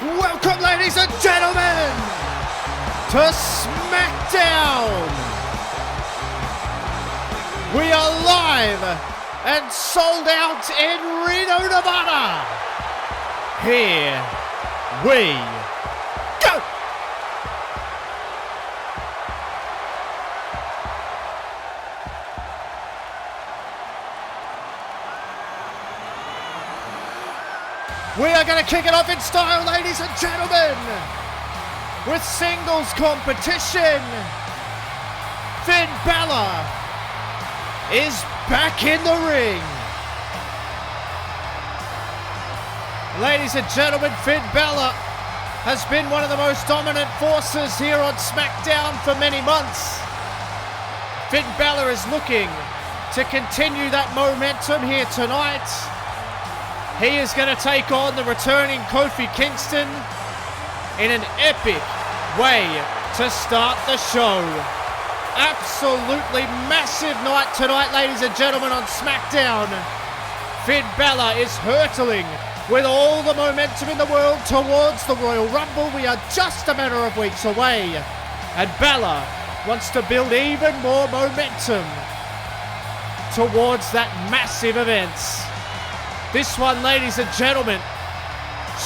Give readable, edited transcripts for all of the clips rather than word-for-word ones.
Welcome, ladies and gentlemen, to SmackDown. We are live and sold out in Reno, Nevada. Here we go. We are going to kick it off in style, ladies and gentlemen, with singles competition. Finn Balor is back in the ring. Ladies and gentlemen, Finn Balor has been one of the most dominant forces here on SmackDown for many months. Finn Balor is looking to continue that momentum here tonight. He is going to take on the returning Kofi Kingston in an epic way to start the show. Absolutely massive night tonight, ladies and gentlemen, on SmackDown. Finn Balor is hurtling with all the momentum in the world towards the Royal Rumble. We are just a matter of weeks away, and Balor wants to build even more momentum towards that massive event. This one, ladies and gentlemen,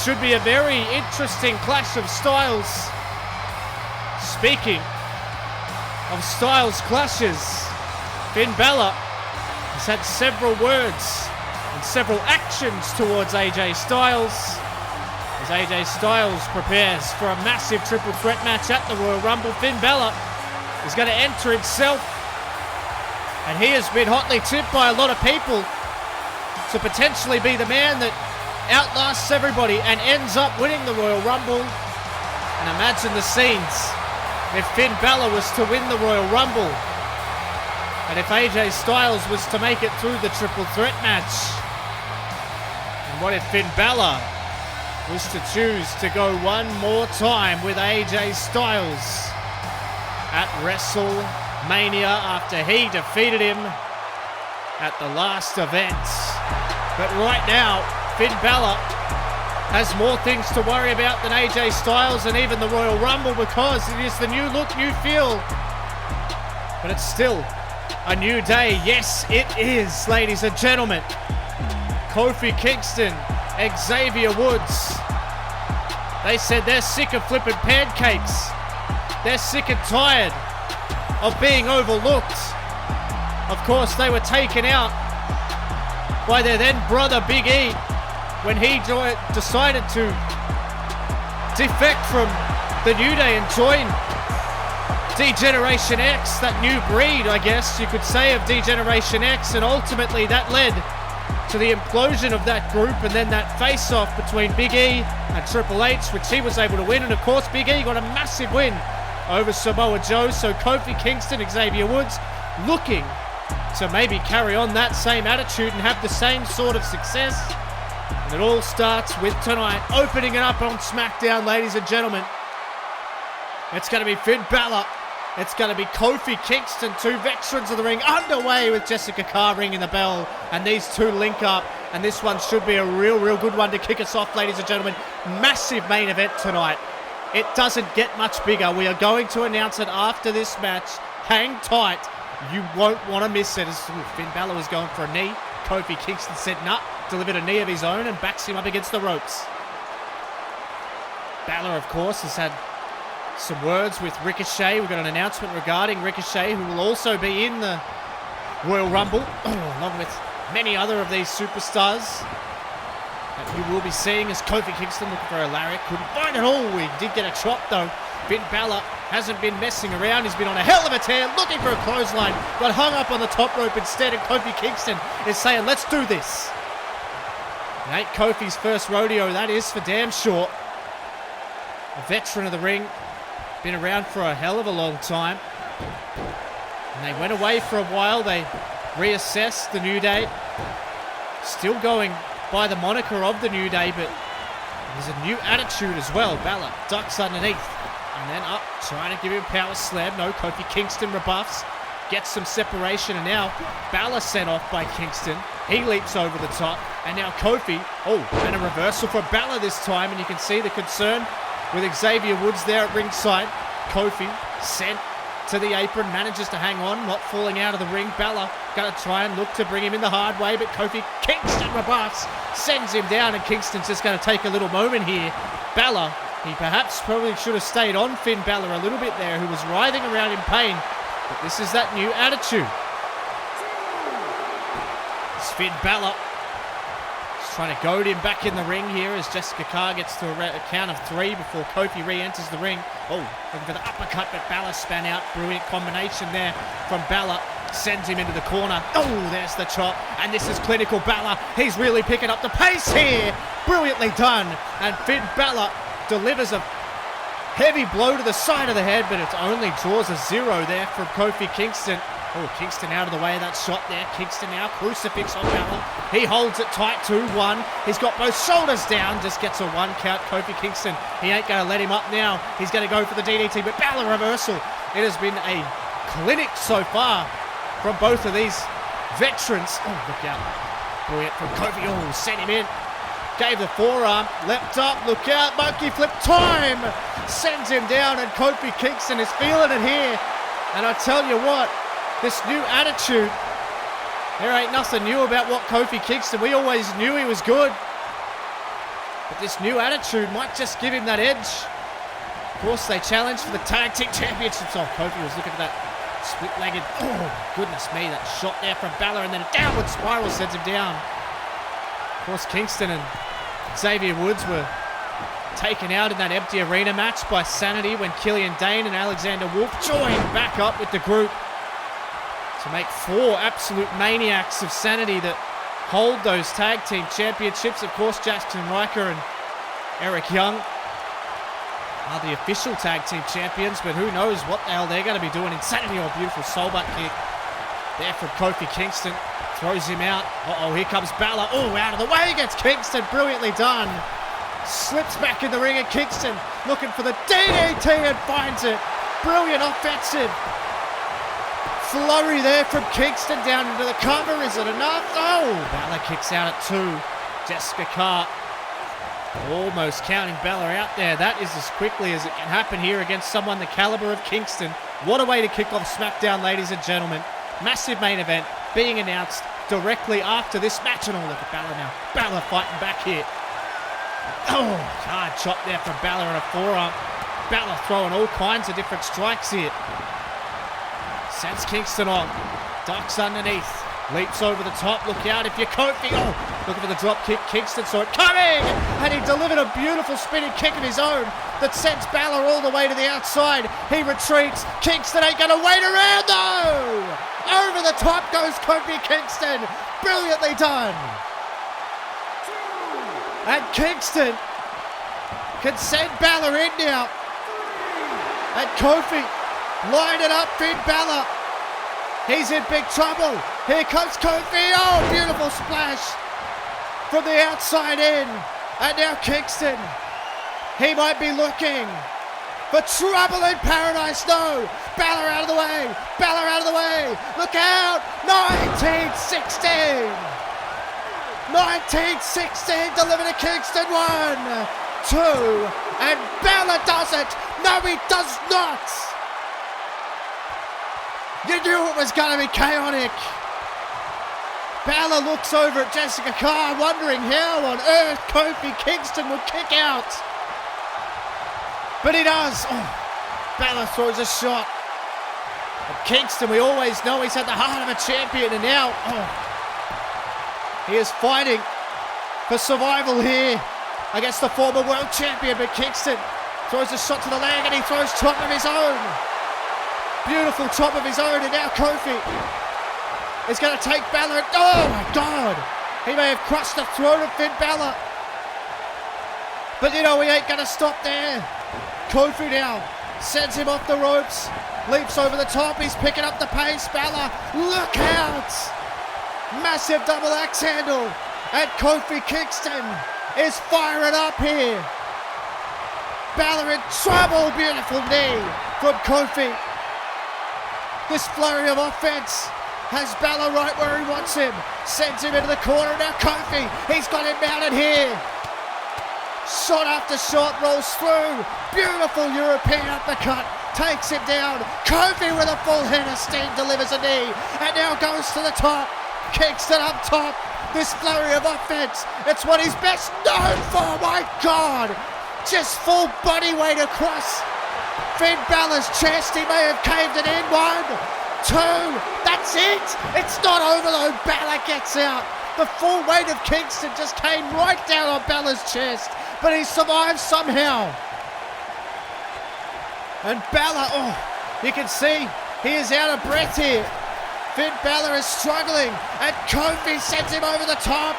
should be a very interesting clash of styles. Speaking of styles clashes, Finn Balor has had several words and several actions towards AJ Styles, as AJ Styles prepares for a massive triple threat match at the Royal Rumble. Finn Balor is going to enter himself, and he has been hotly tipped by a lot of people to potentially be the man that outlasts everybody and ends up winning the Royal Rumble. And imagine the scenes if Finn Balor was to win the Royal Rumble, and if AJ Styles was to make it through the triple threat match. And what if Finn Balor was to choose to go one more time with AJ Styles at WrestleMania after he defeated him at the last event? But right now, Finn Balor has more things to worry about than AJ Styles and even the Royal Rumble, because it is the new look, new feel. But it's still a new day. Yes, it is, ladies and gentlemen. Kofi Kingston, Xavier Woods. They said they're sick of flipping pancakes. They're sick and tired of being overlooked. Of course, they were taken out by their then brother Big E when he decided to defect from the New Day and join D-Generation X, that new breed, I guess you could say, of D-Generation X, and ultimately that led to the implosion of that group, and then that face-off between Big E and Triple H, which he was able to win, and of course Big E got a massive win over Samoa Joe. So Kofi Kingston, Xavier Woods looking to maybe carry on that same attitude and have the same sort of success. And it all starts with tonight, opening it up on SmackDown, ladies and gentlemen. It's going to be Finn Balor. It's going to be Kofi Kingston, two veterans of the ring, underway with Jessica Carr ringing the bell. And these two link up. And this one should be a real good one to kick us off, ladies and gentlemen. Massive main event tonight. It doesn't get much bigger. We are going to announce it after this match. Hang tight. You won't want to miss it. As Finn Balor was going for a knee, Kofi Kingston said nah, delivered a knee of his own and backs him up against the ropes. Balor, of course, has had some words with Ricochet. We've got an announcement regarding Ricochet, who will also be in the Royal Rumble, along with many other of these superstars that you will be seeing, as Kofi Kingston looking for a lariat. Couldn't find it all. We did get a chop, though. Finn Balor hasn't been messing around. He's been on a hell of a tear, looking for a clothesline, got hung up on the top rope instead, and Kofi Kingston is saying, let's do this. It ain't Kofi's first rodeo, that is for damn sure. A veteran of the ring, been around for a hell of a long time. And they went away for a while. They reassessed the New Day. Still going by the moniker of the New Day, but there's a new attitude as well. Balor ducks underneath and then up, trying to give him a power slam. No, Kofi Kingston rebuffs. gets some separation, and now Balor sent off by Kingston. He leaps over the top, and now Kofi, and a reversal for Balor this time, and you can see the concern with Xavier Woods there at ringside. Kofi sent to the apron, manages to hang on, not falling out of the ring. Balor going to try and look to bring him in the hard way, but Kofi, Kingston rebuffs, sends him down, and Kingston's just going to take a little moment here. Balor, he perhaps probably should have stayed on Finn Balor a little bit there, who was writhing around in pain, but this is that new attitude. It's Finn Balor. He's trying to goad him back in the ring here as Jessica Carr gets to a count of 3 before Kofi re-enters the ring. Looking for the uppercut, but Balor span out. Brilliant combination there from Balor. Sends him into the corner. There's the chop. And this is clinical Balor. He's really picking up the pace here. Brilliantly done. And Finn Balor delivers a heavy blow to the side of the head, but it only draws a 0 there from Kofi Kingston. Kingston out of the way of that shot there. Kingston now, crucifix on Balor. He holds it tight, 2-1. He's got both shoulders down, just gets a 1 count. Kofi Kingston, he ain't going to let him up now. He's going to go for the DDT, but Balor reversal. It has been a clinic so far from both of these veterans. Look out. Brilliant from Kofi. Sent him in. Gave the forearm, leapt up, look out, monkey flip time! Sends him down, and Kofi Kingston is feeling it here. And I tell you what, this new attitude, there ain't nothing new about what Kofi Kingston, we always knew he was good. But this new attitude might just give him that edge. Of course, they challenged for the tag team championships. Kofi was looking for that split-legged, goodness me, that shot there from Balor, and then a downward spiral sends him down. Of course, Kingston and Xavier Woods were taken out in that empty arena match by Sanity when Killian Dane and Alexander Wolf joined back up with the group to make 4 absolute maniacs of Sanity that hold those tag team championships. Of course, Jackson Riker and Eric Young are the official tag team champions, but who knows what the hell they're going to be doing in Sanity. Beautiful soul butt kick there from Kofi Kingston. Throws him out. Here comes Balor. Out of the way against Kingston. Brilliantly done. Slips back in the ring, and Kingston looking for the DDT and finds it. Brilliant offensive flurry there from Kingston down into the cover. Is it enough? Balor kicks out at 2. Jessica Carr almost counting Balor out there. That is as quickly as it can happen here against someone the caliber of Kingston. What a way to kick off SmackDown, ladies and gentlemen. Massive main event being announced directly after this match. And look at Balor now. Balor fighting back here. Hard chop there from Balor on a forearm. Balor throwing all kinds of different strikes here. Sends Kingston on. Ducks underneath. Leaps over the top. Look out if you're Kofi. Looking for the drop kick. Kingston saw it coming. And he delivered a beautiful spinning kick of his own that sends Balor all the way to the outside. He retreats. Kingston ain't going to wait around though. Over the top goes Kofi Kingston. Brilliantly done. And Kingston can send Balor in now. And Kofi line it up, Finn Balor. He's in big trouble. Here comes Kofi. Beautiful splash from the outside in. And now Kingston. He might be looking for trouble in paradise. No. Balor out of the way. Balor out of the way. Look out. 1916. 1916 delivered to Kingston. 1, 2. And Balor does it. No, he does not. You knew it was going to be chaotic. Balor looks over at Jessica Carr, wondering how on earth Kofi Kingston would kick out. But he does. Balor throws a shot. And Kingston, we always know he's at the heart of a champion, and now he is fighting for survival here against the former world champion. But Kingston throws a shot to the leg, and he throws top of his own. Beautiful top of his own, and now Kofi is going to take Balor. Oh my God! He may have crushed the throat of Finn Balor. But you know, we ain't going to stop there. Kofi now sends him off the ropes. Leaps over the top. He's picking up the pace. Balor, look out! Massive double axe handle. And Kofi Kingston is firing up here. Balor in trouble. Beautiful knee from Kofi. This flurry of offense has Balor right where he wants him. Sends him into the corner. Now Kofi, he's got him mounted here. Shot after shot rolls through. Beautiful European uppercut. Takes him down. Kofi with a full head of steam delivers a knee. And now goes to the top. Kingston up top. This flurry of offense. It's what he's best known for. My God. Just full body weight across Finn Balor's chest. He may have caved it in. 1, 2. That's it. It's not overload. Balor gets out. The full weight of Kingston just came right down on Balor's chest. But he survives somehow. And Balor, you can see he is out of breath here. Finn Balor is struggling, and Kofi sends him over the top.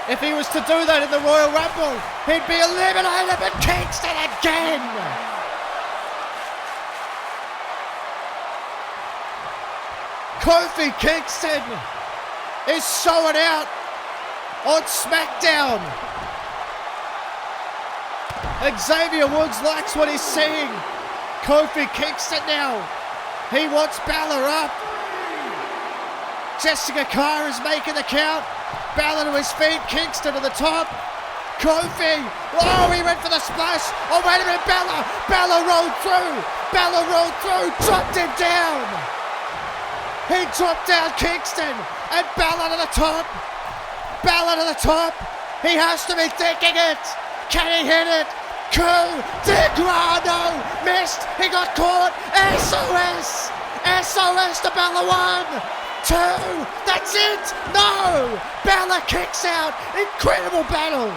If he was to do that in the Royal Rumble, he'd be eliminated, but Kingston again. Kofi Kingston is showing out on SmackDown. Xavier Woods likes what he's seeing. Kofi Kingston now. He wants Balor up. Jessica Carr is making the count. Balor to his feet. Kingston to the top. Kofi. Oh, he went for the splash. Oh, wait a minute. Balor rolled through. Balor rolled through. Dropped him down. He dropped down Kingston. And Balor to the top. Balor to the top. He has to be thinking it. Can he hit it? Coup de grace, no, missed, he got caught, SOS to Balor. 1, 2, that's it, no, Balor kicks out, incredible battle.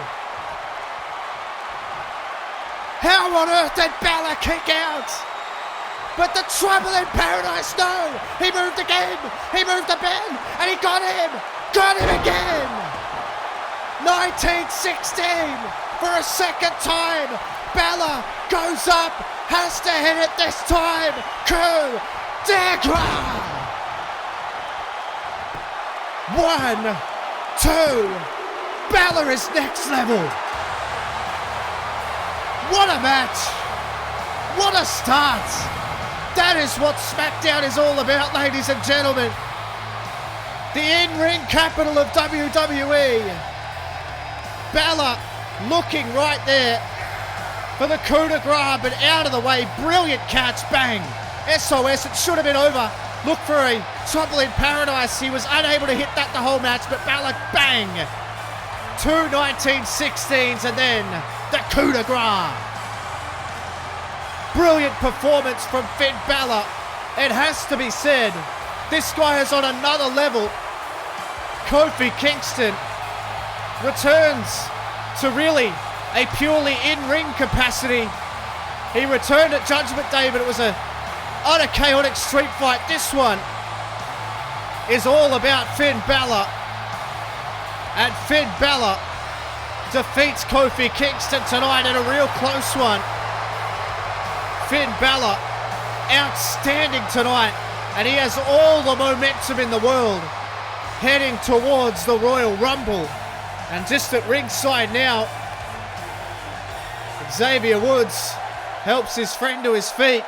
How on earth did Balor kick out? But the trouble in paradise, no, he moved again, he moved again, and he got him again. 1916. For a second time, Balor goes up, has to hit it this time. Coup de grace. 1, 2, Balor is next level. What a match. What a start. That is what SmackDown is all about, ladies and gentlemen. The in-ring capital of WWE. Balor looking right there for the coup de grace, but out of the way. Brilliant catch, bang. SOS, it should have been over. Look for a trouble in paradise. He was unable to hit that the whole match, but Balor, bang. 2 1916s and then the coup de grace. Brilliant performance from Finn Balor. It has to be said, this guy is on another level. Kofi Kingston returns to really a purely in-ring capacity. He returned at Judgment Day, but it was a utter chaotic street fight. This one is all about Finn Balor. And Finn Balor defeats Kofi Kingston tonight in a real close one. Finn Balor, outstanding tonight, and he has all the momentum in the world heading towards the Royal Rumble. And just at ringside now, Xavier Woods helps his friend to his feet.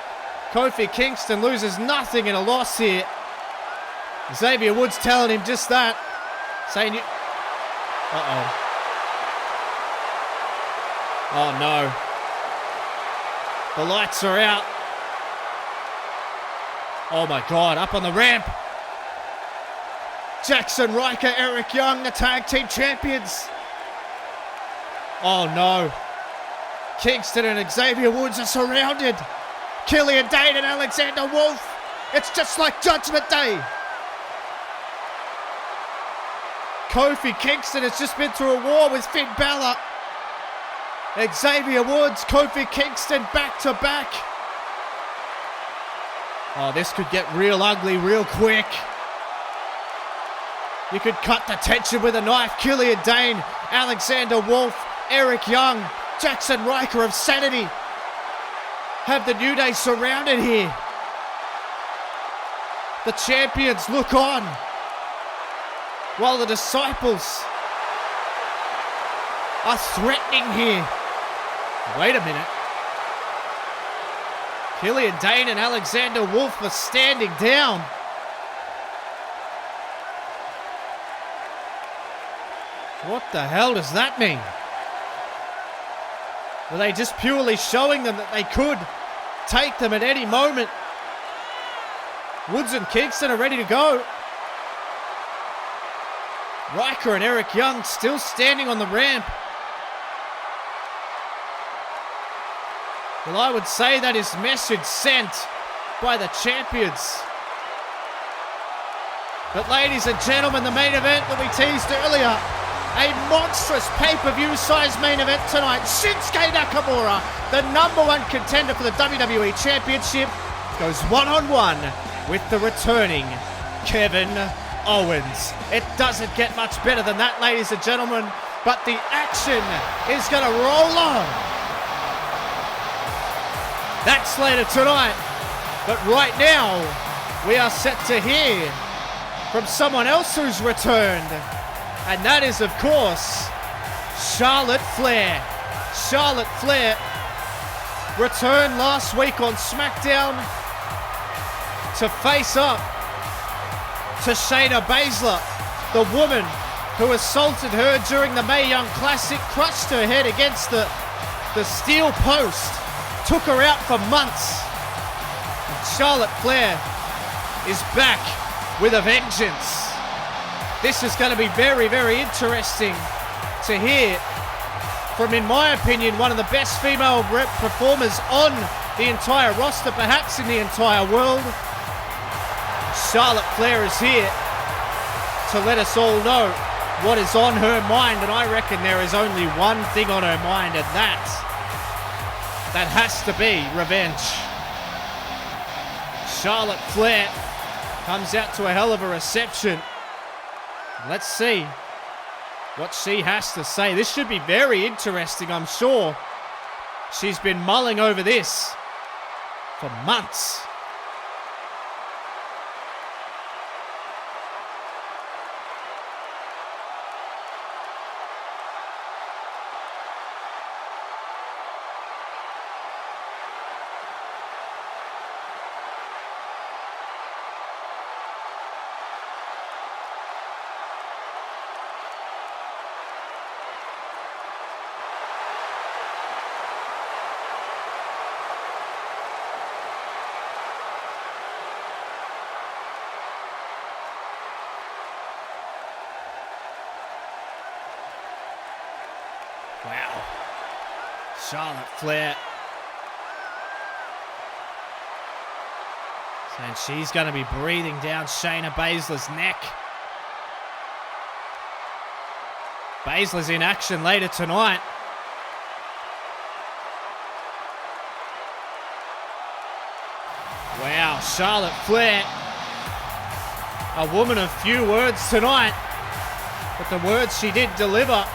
Kofi Kingston loses nothing in a loss here. Xavier Woods telling him just that. Saying, uh-oh. Oh no. The lights are out. Oh my God, up on the ramp. Jackson Riker, Eric Young, the tag team champions. Oh no. Kingston and Xavier Woods are surrounded. Killian Dane and Alexander Wolf. It's just like Judgment Day. Kofi Kingston has just been through a war with Finn Balor. Xavier Woods, Kofi Kingston back to back. Oh, this could get real ugly real quick. You could cut the tension with a knife. Killian Dane, Alexander Wolf, Eric Young, Jackson Riker of Sanity have the New Day surrounded here. The champions look on while the disciples are threatening here. Wait a minute. Killian Dane and Alexander Wolf are standing down. What the hell does that mean? Were they just purely showing them that they could take them at any moment? Woods and Kingston are ready to go. Riker and Eric Young still standing on the ramp. Well, I would say that is message sent by the champions. But ladies and gentlemen, the main event that we teased earlier, a monstrous pay-per-view size main event tonight. Shinsuke Nakamura, the #1 contender for the WWE Championship, goes one-on-one with the returning Kevin Owens. It doesn't get much better than that, ladies and gentlemen, but the action is going to roll on. That's later tonight, but right now we are set to hear from someone else who's returned, and that is, of course, Charlotte Flair. Charlotte Flair returned last week on SmackDown to face up to Shayna Baszler, the woman who assaulted her during the Mae Young Classic, crushed her head against the steel post, took her out for months. And Charlotte Flair is back with a vengeance. This is going to be very, very interesting to hear from, in my opinion, one of the best female performers on the entire roster, perhaps in the entire world. Charlotte Flair is here to let us all know what is on her mind, and I reckon there is only one thing on her mind, and that has to be revenge. Charlotte Flair comes out to a hell of a reception. Let's see what she has to say. This should be very interesting, I'm sure. She's been mulling over this for months. Wow. Charlotte Flair saying she's going to be breathing down Shayna Baszler's neck. Baszler's in action later tonight. Wow, Charlotte Flair, a woman of few words tonight, but the words she did deliver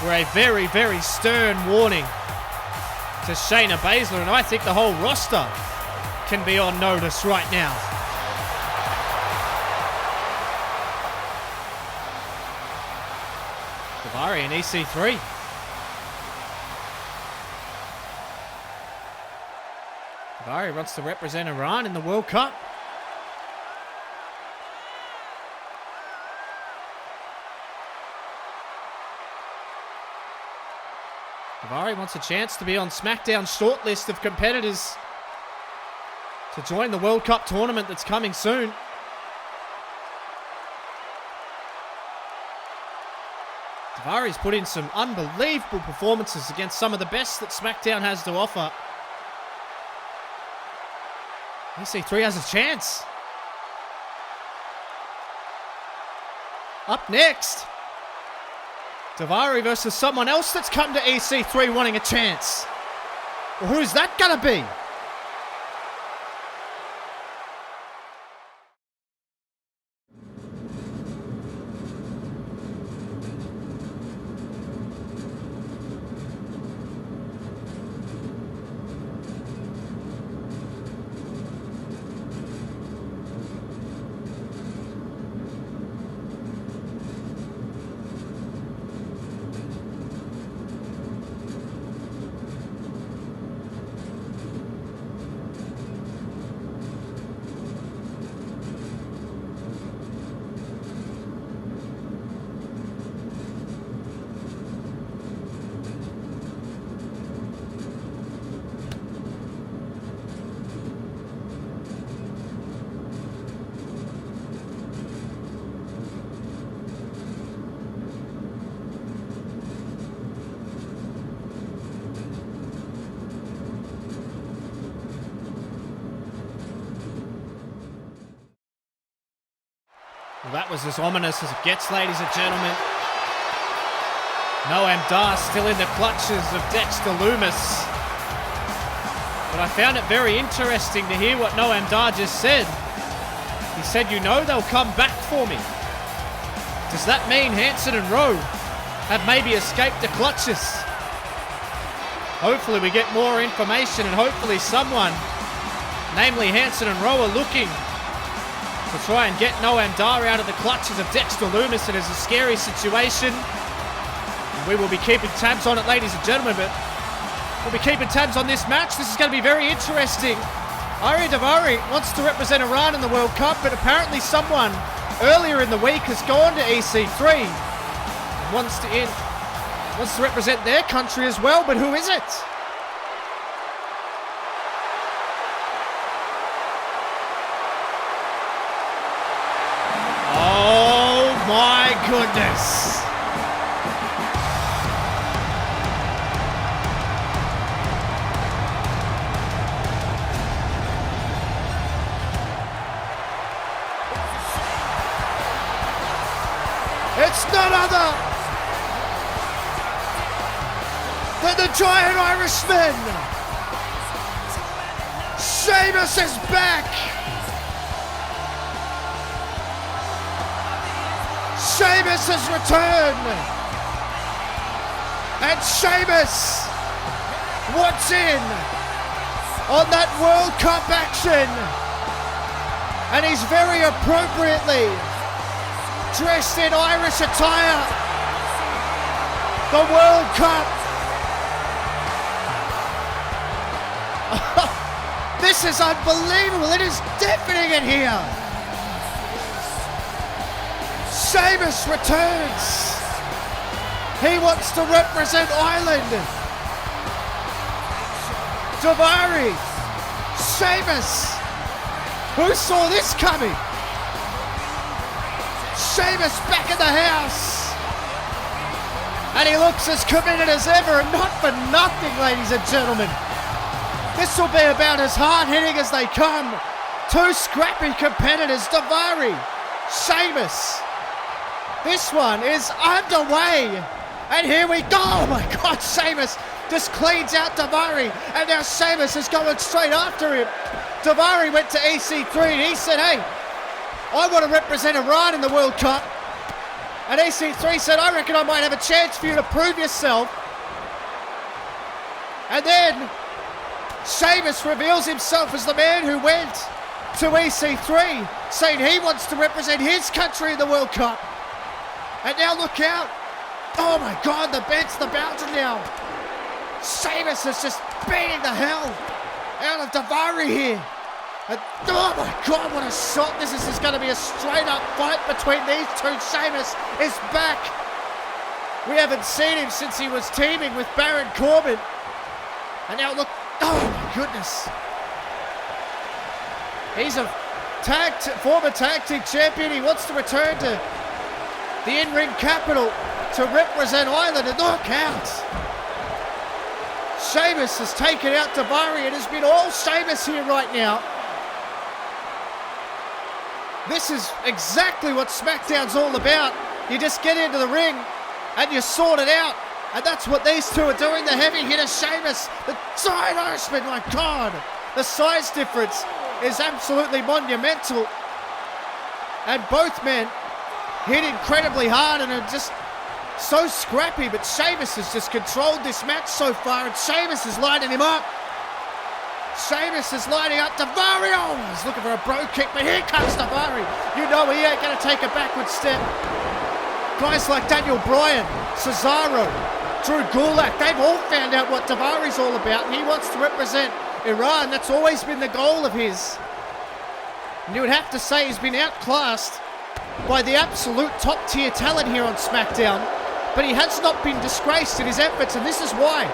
were a very, very stern warning to Shayna Baszler, and I think the whole roster can be on notice right now. Daivari and EC3. Daivari wants to represent Iran in the World Cup. Daivari wants a chance to be on SmackDown's shortlist of competitors to join the World Cup tournament that's coming soon. Daivari's put in some unbelievable performances against some of the best that SmackDown has to offer. EC3 has a chance. Up next, Daivari versus someone else that's come to EC3 wanting a chance. Well, who's that gonna be? That was as ominous as it gets, ladies and gentlemen. Noam Dar still in the clutches of Dexter Loomis. But I found it very interesting to hear what Noam Dar just said. He said, you know they'll come back for me. Does that mean Hanson and Rowe have maybe escaped the clutches? Hopefully we get more information, and hopefully someone, namely Hanson and Rowe, are looking to try and get Noam Dar out of the clutches of Dexter Loomis. It is a scary situation. And we will be keeping tabs on it, ladies and gentlemen, but we'll be keeping tabs on this match. This is going to be very interesting. Ari Daivari wants to represent Iran in the World Cup, but apparently someone earlier in the week has gone to EC3 and wants to represent their country as well, but who is it? Oh my goodness. It's none other than the giant Irishman. Sheamus is back. Sheamus has returned. And Sheamus wants in on that World Cup action. And he's very appropriately dressed in Irish attire. The World Cup. This is unbelievable. It is deafening in here. Sheamus returns. He wants to represent Ireland. Daivari. Sheamus. Who saw this coming? Sheamus back in the house. And he looks as committed as ever, and not for nothing, ladies and gentlemen. This will be about as hard-hitting as they come. Two scrappy competitors, Daivari, Sheamus. This one is underway. And here we go. Oh my God, Sheamus just cleans out Daivari. And now Sheamus is going straight after him. Daivari went to EC3 and he said, hey, I want to represent Iran in the World Cup. And EC3 said, I reckon I might have a chance for you to prove yourself. And then Sheamus reveals himself as the man who went to EC3, saying he wants to represent his country in the World Cup. And now look out. Oh my God, the bed's the Belgian now. Sheamus is just beating the hell out of Daivari here. And, oh my God, what a shot. This is going to be a straight up fight between these two. Sheamus is back. We haven't seen him since he was teaming with Baron Corbin. And now look, oh my goodness. He's a former tag team champion. He wants to return to the in-ring capital to represent Ireland, and look out. Sheamus has taken out Daivari. It has been all Sheamus here right now. This is exactly what SmackDown's all about. You just get into the ring and you sort it out. And that's what these two are doing. The heavy hitter Sheamus, the giant Irishman, my God. The size difference is absolutely monumental. And both men hit incredibly hard and are just so scrappy. But Sheamus has just controlled this match so far, and Sheamus is lining him up. Sheamus is lining up Daivari. Oh, he's looking for a bro kick, but here comes Daivari. You know he ain't going to take a backward step. Guys like Daniel Bryan, Cesaro, Drew Gulak, they've all found out what Daivari's all about, and he wants to represent Iran. That's always been the goal of his. And you would have to say he's been outclassed by the absolute top-tier talent here on SmackDown, but he has not been disgraced in his efforts, and this is why.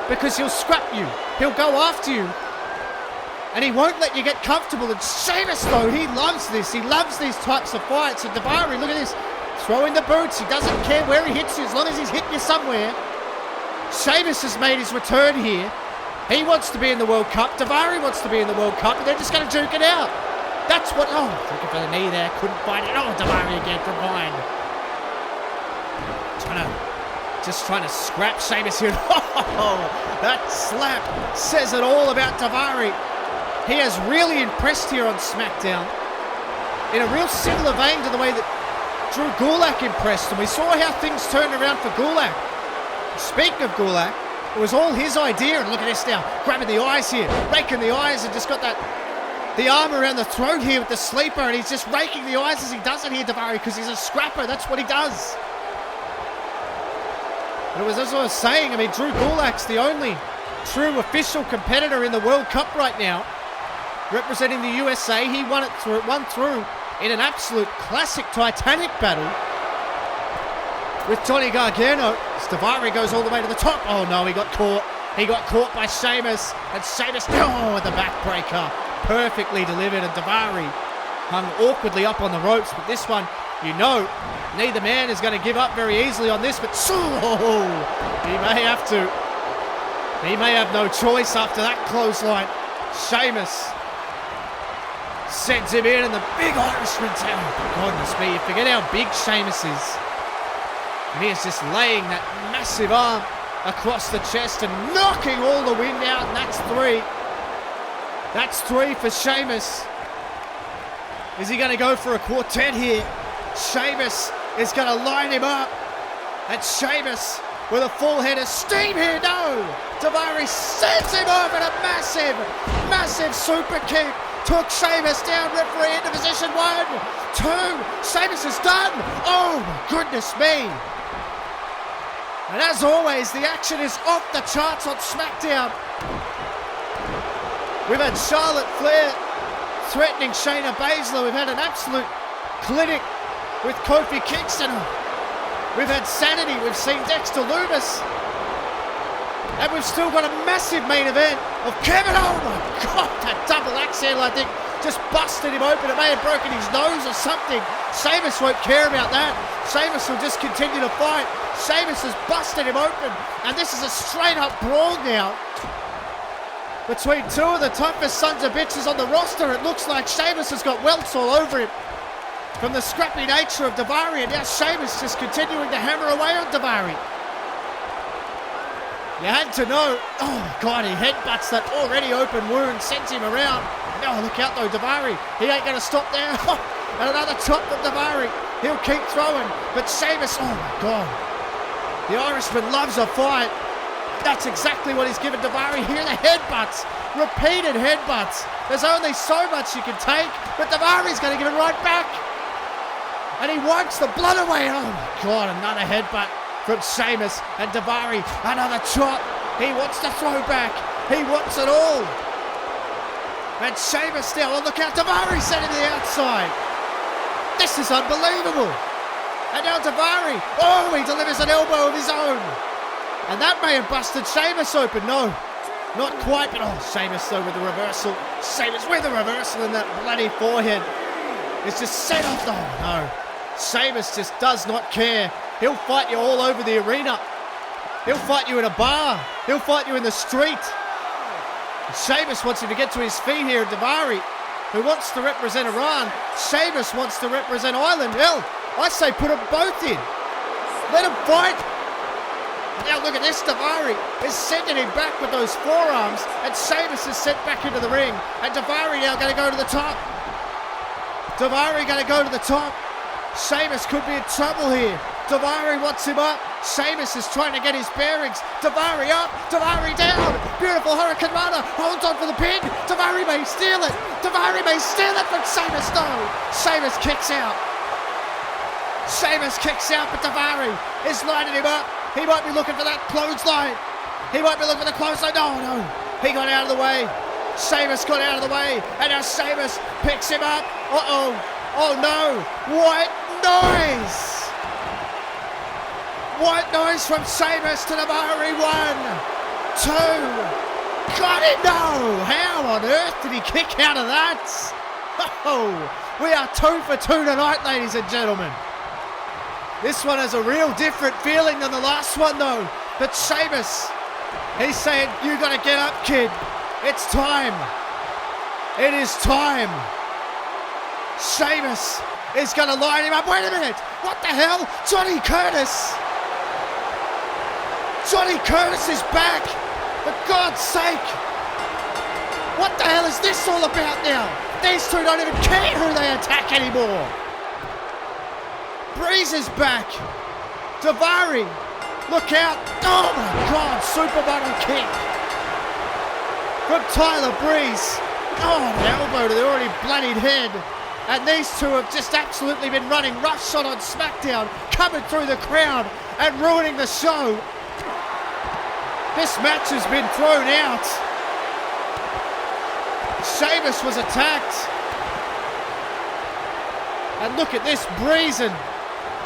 Because he'll scrap you, he'll go after you, and he won't let you get comfortable. And Sheamus, though, he loves this. He loves these types of fights. And Daivari, look at this, throwing the boots. He doesn't care where he hits you as long as he's hitting you somewhere. Sheamus has made his return here. He wants to be in the World Cup. Daivari wants to be in the World Cup, and they're just going to duke it out. That's what... Oh, looking for the knee there. Couldn't find it. Oh, Daivari again from behind. Trying to scrap Sheamus here. Oh, that slap says it all about Daivari. He has really impressed here on SmackDown. In a real similar vein to the way that Drew Gulak impressed. And we saw how things turned around for Gulak. Speaking of Gulak, it was all his idea. And look at this now. Grabbing the eyes here. Raking the eyes and just got the arm around the throat here with the sleeper. And he's just raking the eyes as he does it here, Daivari, because he's a scrapper. That's what he does. But it was as I was saying, I mean, Drew Gulak's the only true official competitor in the World Cup right now, representing the USA. He won through in an absolute classic Titanic battle with Johnny Gargano. Daivari goes all the way to the top. Oh no, he got caught. He got caught by Sheamus, and Sheamus, with the backbreaker. Perfectly delivered, and Daivari hung awkwardly up on the ropes, but this one, you know, neither man is going to give up very easily on this, but he may have to. He may have no choice after that clothesline. Sheamus sends him in, and the big Irishman's out. Goodness me, you forget how big Sheamus is. And he is just laying that massive arm across the chest and knocking all the wind out, and that's 3. That's 3 for Sheamus. Is he going to go for a quartet here? Sheamus is going to line him up. And Sheamus with a full head of steam here. No! Daivari sends him over a massive super kick. Took Sheamus down, referee into position 1, 2. Sheamus is done. Oh, my goodness me. And as always, the action is off the charts on SmackDown. We've had Charlotte Flair threatening Shayna Baszler. We've had an absolute clinic with Kofi Kingston. We've had Sanity. We've seen Dexter Loomis. And we've still got a massive main event of Kevin. Oh my God, that double axe handle, I think, just busted him open. It may have broken his nose or something. Sheamus won't care about that. Sheamus will just continue to fight. Sheamus has busted him open. And this is a straight up brawl now between 2 of the toughest sons of bitches on the roster. It looks like Sheamus has got welts all over him from the scrappy nature of Daivari, and now Sheamus just continuing to hammer away on Daivari. You had to know. Oh my God, he headbutts that already open wound, sends him around. Oh, look out though, Daivari. He ain't going to stop there. And another chop from Daivari. He'll keep throwing, but Sheamus, oh my God. The Irishman loves a fight. That's exactly what he's given Daivari here. The headbutts, repeated headbutts. There's only so much you can take, but Daivari's going to give it right back. And he wipes the blood away. Oh my God, another headbutt from Sheamus, and Daivari, another chop. He wants to throw back. He wants it all. And Sheamus now, oh look out, Daivari sent him to the outside. This is unbelievable. And now Daivari, oh, he delivers an elbow of his own. And that may have busted Sheamus open. No, not quite, but oh, Sheamus though with the reversal. Sheamus with the reversal, and that bloody forehead is just set off. Oh no, Sheamus just does not care. He'll fight you all over the arena. He'll fight you in a bar. He'll fight you in the street. Sheamus wants him to get to his feet here. Daivari, who wants to represent Iran. Sheamus wants to represent Ireland. Hell, I say put them both in. Let them fight. Now look at this. Daivari is sending him back with those forearms, and Sheamus is sent back into the ring. And Daivari now going to go to the top. Daivari going to go to the top. Sheamus could be in trouble here. Daivari wants him up. Sheamus is trying to get his bearings. Daivari up. Daivari down. Beautiful Hurricane Rana. Holds on for the pin. Daivari may steal it. Daivari may steal it from Sheamus. No. Sheamus kicks out. Sheamus kicks out, but Daivari is lining him up. He might be looking for that clothesline. He might be looking for the clothesline. No. He got out of the way. Sheamus got out of the way. And now Sheamus picks him up. Uh-oh. Oh no. White noise. White noise from Sheamus to Daivari. 1, 2. Got it. No. How on earth did he kick out of that? Oh, we are 2 for 2 tonight, ladies and gentlemen. This one has a real different feeling than the last one though. But Sheamus, he's saying, you got to get up, kid. It's time. It is time. Sheamus is going to line him up. Wait a minute. What the hell? Johnny Curtis. Johnny Curtis is back. For God's sake. What the hell is this all about now? These two don't even care who they attack anymore. Breeze is back. Daivari. Look out. Oh my God. Supermodel kick. From Tyler Breeze. Oh, an elbow to the already bloodied head. And these two have just absolutely been running roughshod on SmackDown, coming through the crowd and ruining the show. This match has been thrown out. Sheamus was attacked. And look at this, Breeze and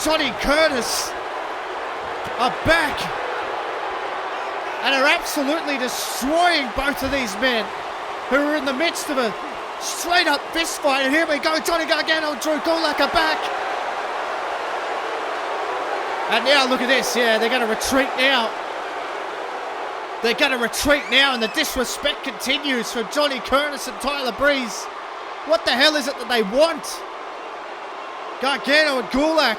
Johnny Curtis are back and are absolutely destroying both of these men who are in the midst of a straight up fist fight. And here we go, Johnny Gargano and Drew Gulak are back. And now look at this, yeah, they're going to retreat now. They're going to retreat now, and the disrespect continues from Johnny Curtis and Tyler Breeze. What the hell is it that they want? Gargano and Gulak.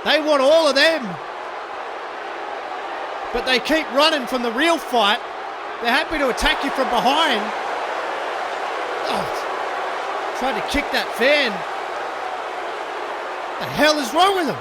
They want all of them. But they keep running from the real fight. They're happy to attack you from behind. Oh, trying to kick that fan. What the hell is wrong with them?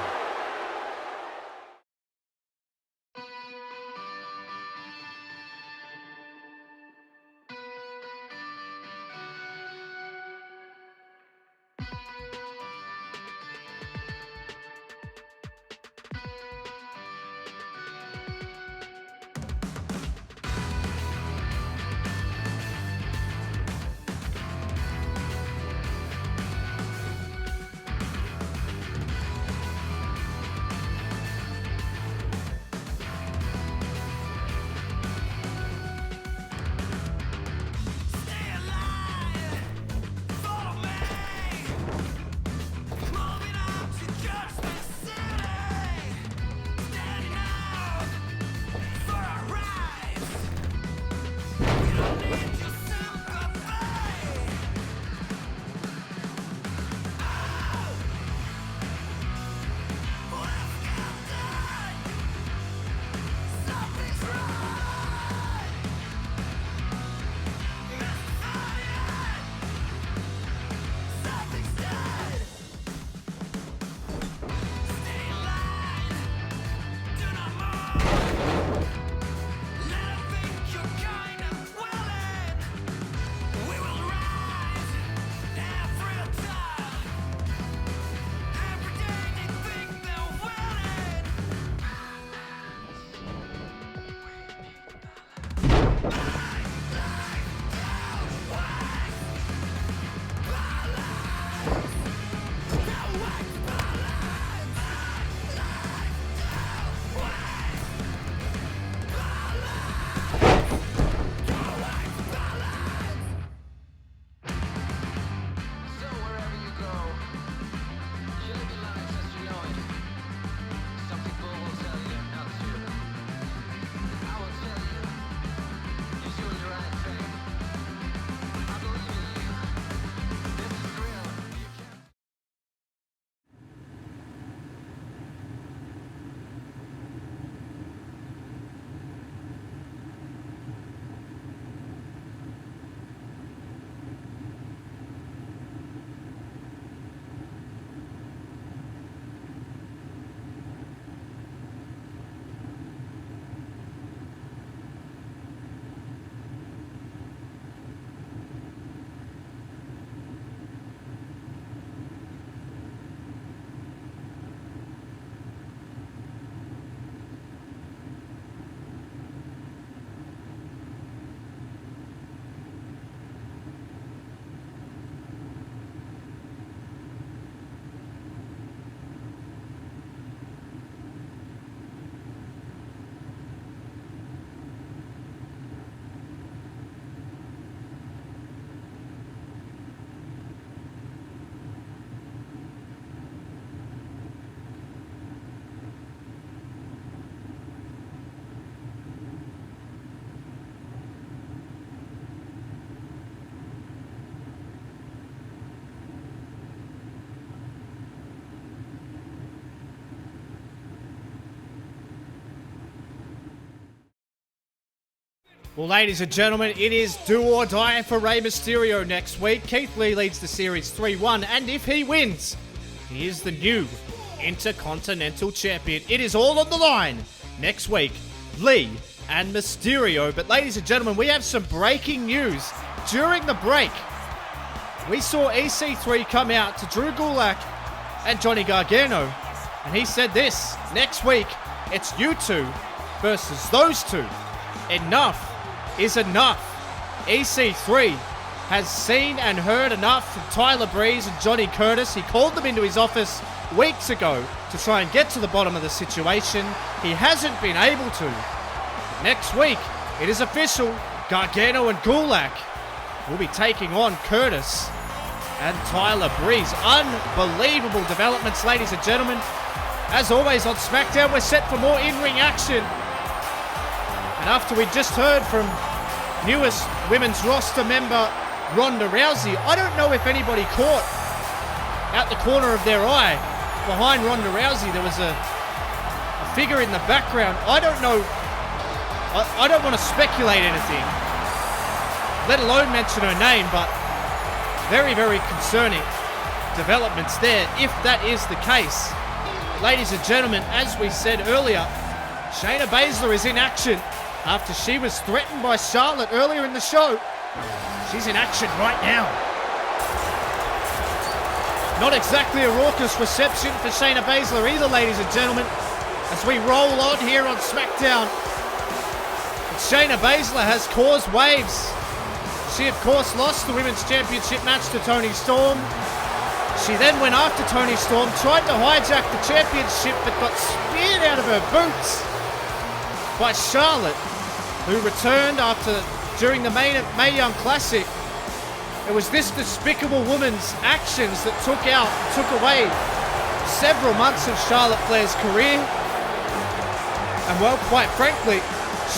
Well, ladies and gentlemen, it is do or die for Rey Mysterio next week. Keith Lee leads the series 3-1, and if he wins, he is the new Intercontinental Champion. It is all on the line next week, Lee and Mysterio. But ladies and gentlemen, we have some breaking news. During the break, we saw EC3 come out to Drew Gulak and Johnny Gargano, and he said this: next week, it's you two versus those two. Enough is enough. EC3 has seen and heard enough from Tyler Breeze and Johnny Curtis. He called them into his office weeks ago to try and get to the bottom of the situation. He hasn't been able to. Next week, it is official. Gargano and Gulak will be taking on Curtis and Tyler Breeze. Unbelievable developments, ladies and gentlemen. As always on SmackDown, we're set for more in-ring action. And after we just heard from newest women's roster member Ronda Rousey, I don't know if anybody caught out the corner of their eye behind Ronda Rousey there was a figure in the background. I don't know. I don't want to speculate anything, let alone mention her name, but very, very concerning developments there if that is the case. Ladies and gentlemen, as we said earlier, Shayna Baszler is in action after she was threatened by Charlotte earlier in the show. She's in action right now. Not exactly a raucous reception for Shayna Baszler either, ladies and gentlemen, as we roll on here on SmackDown. But Shayna Baszler has caused waves. She, of course, lost the Women's Championship match to Toni Storm. She then went after Toni Storm, tried to hijack the championship, but got speared out of her boots by Charlotte, who returned during the Mae Young Classic. It was this despicable woman's actions that took away several months of Charlotte Flair's career. And well, quite frankly,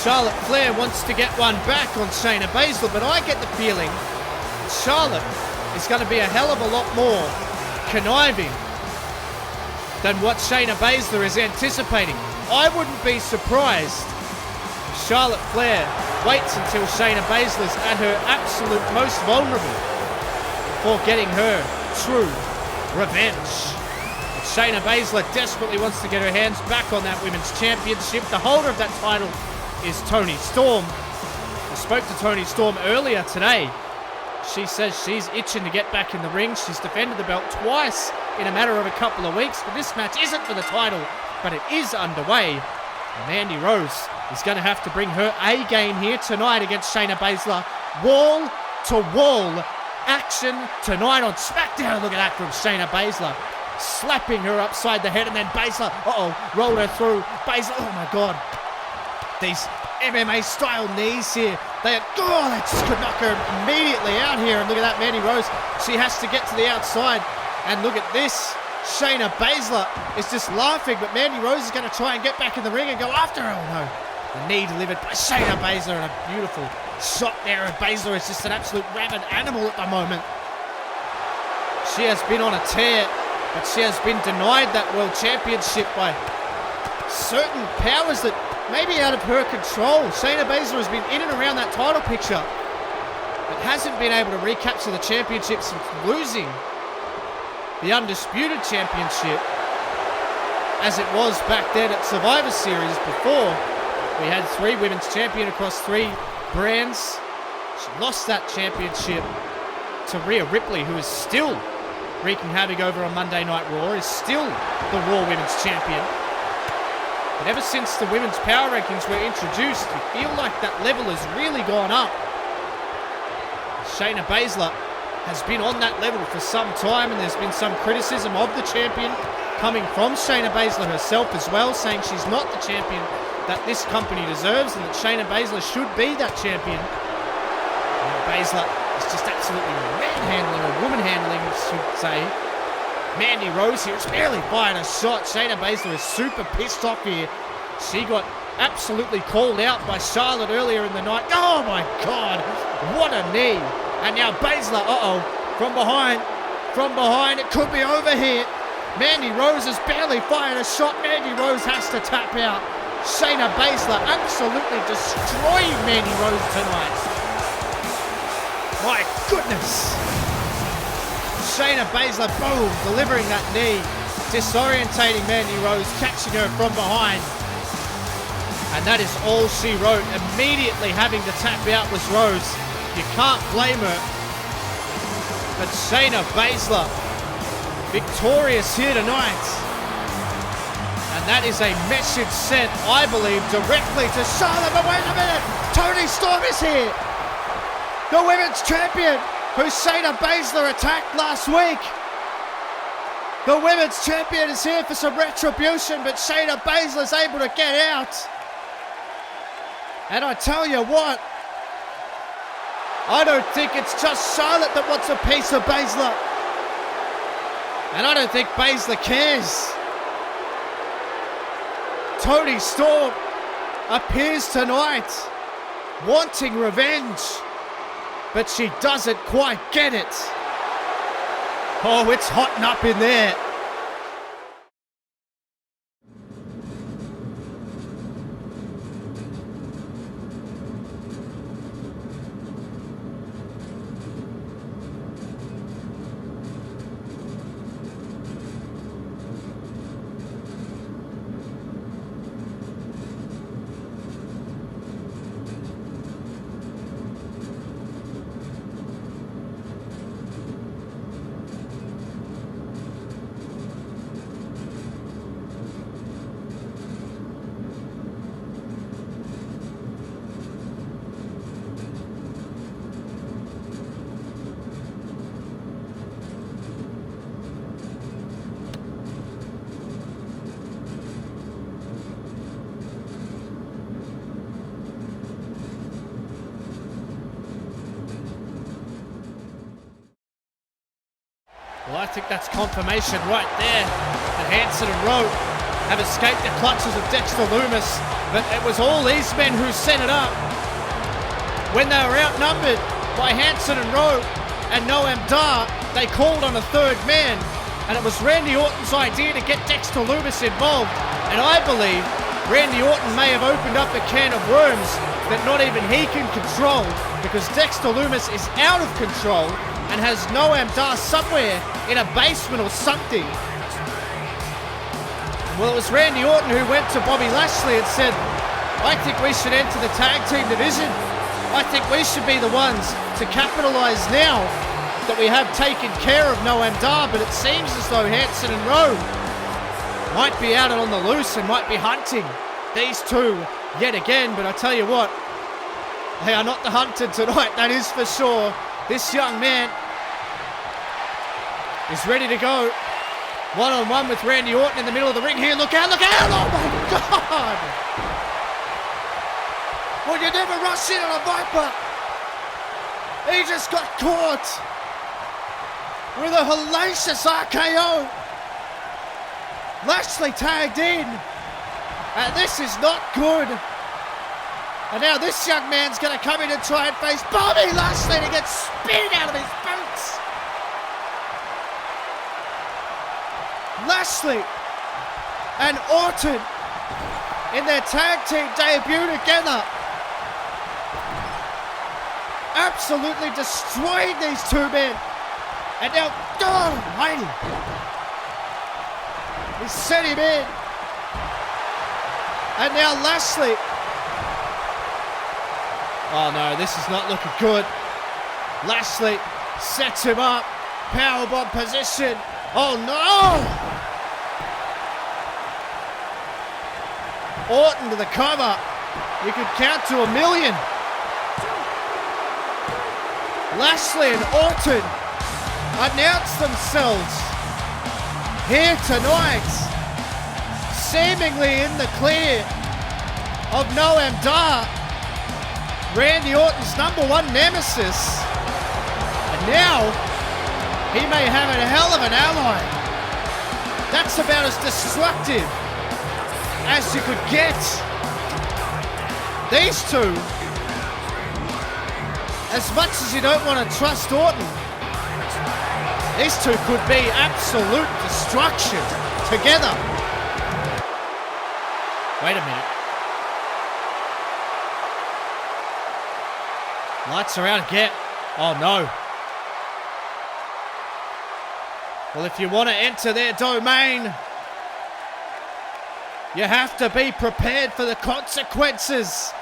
Charlotte Flair wants to get one back on Shayna Baszler, but I get the feeling Charlotte is going to be a hell of a lot more conniving than what Shayna Baszler is anticipating. I wouldn't be surprised if Charlotte Flair waits until Shayna Baszler's at her absolute most vulnerable before getting her true revenge. But Shayna Baszler desperately wants to get her hands back on that Women's Championship. The holder of that title is Toni Storm. I spoke to Toni Storm earlier today. She says she's itching to get back in the ring. She's defended the belt twice in a matter of a couple of weeks, but this match isn't for the title, but it is underway. And Mandy Rose is going to have to bring her A game here tonight against Shayna Baszler. Wall-to-wall action tonight on SmackDown. Look at that from Shayna Baszler, slapping her upside the head, and then Baszler, rolled her through. Baszler, oh my God. These MMA-style knees here. They just could knock her immediately out here. And look at that, Mandy Rose. She has to get to the outside. And look at this. Shayna Baszler is just laughing, but Mandy Rose is going to try and get back in the ring and go after her. Oh no. The knee delivered by Shayna Baszler, and a beautiful shot there. And Baszler is just an absolute rabid animal at the moment. She has been on a tear, but she has been denied that World Championship by certain powers that may be out of her control. Shayna Baszler has been in and around that title picture, but hasn't been able to recapture the championship since losing the Undisputed Championship, as it was back then at Survivor Series before we had 3 women's champion across 3 brands. She lost that championship to Rhea Ripley, who is still wreaking havoc over on Monday Night Raw, is still the Raw Women's Champion. But ever since the women's power rankings were introduced, you feel like that level has really gone up. Shayna Baszler has been on that level for some time, and there's been some criticism of the champion coming from Shayna Baszler herself as well, saying she's not the champion that this company deserves, and that Shayna Baszler should be that champion. And Baszler is just absolutely manhandling, or woman-handling, I should say. Mandy Rose here has barely fired a shot. Shayna Baszler is super pissed off here. She got absolutely called out by Charlotte earlier in the night. Oh my God, what a knee. And now Baszler, from behind, it could be over here. Mandy Rose has barely fired a shot. Mandy Rose has to tap out. Shayna Baszler absolutely destroying Mandy Rose tonight. My goodness. Shayna Baszler, boom, delivering that knee, disorientating Mandy Rose, catching her from behind. And that is all she wrote. Immediately having to tap out was Rose. You can't blame her. But Shayna Baszler, victorious here tonight. And that is a message sent, I believe, directly to Charlotte. But wait a minute, Toni Storm is here. The women's champion, who Shayna Baszler attacked last week. The women's champion is here for some retribution, but Shayna Baszler's able to get out. And I tell you what, I don't think it's just Charlotte that wants a piece of Baszler. And I don't think Baszler cares. Toni Storm appears tonight wanting revenge, but she doesn't quite get it. Oh, it's hotting up in there. Well, I think that's confirmation right there that Hanson and Rowe have escaped the clutches of Dexter Loomis, but it was all these men who set it up. When they were outnumbered by Hanson and Rowe and Noam Dar, they called on a third man, and it was Randy Orton's idea to get Dexter Loomis involved, and I believe Randy Orton may have opened up a can of worms that not even he can control, because Dexter Loomis is out of control and has Noam Dar somewhere in a basement or something. Well, it was Randy Orton who went to Bobby Lashley and said, I think we should enter the tag team division. I think we should be the ones to capitalize now that we have taken care of Noam Dar, but it seems as though Hanson and Rowe might be out on the loose and might be hunting these two yet again. But I tell you what, they are not the hunted tonight, that is for sure. This young man is ready to go one-on-one with Randy Orton in the middle of the ring here. Look out, look out! Oh my God! Well, you never rush in on a Viper. He just got caught with a hellacious RKO. Lashley tagged in, and this is not good. And now this young man's going to come in and try and face Bobby Lashley to get spin out of his boots. Lashley and Orton in their tag team debut together absolutely destroyed these two men. And now, oh, mighty. He set him in. And now Lashley. Oh no, this is not looking good. Lashley sets him up. Powerbomb position. Oh no! Orton to the cover. You could count to 1,000,000. Lashley and Orton announce themselves here tonight, seemingly in the clear of Noam Dar, Randy Orton's #1 nemesis. And now, he may have a hell of an ally. That's about as destructive as you could get. These two, as much as you don't want to trust Orton, these two could be absolute destruction together. Wait a minute. Lights are out again. Oh no. Well, if you want to enter their domain, you have to be prepared for the consequences.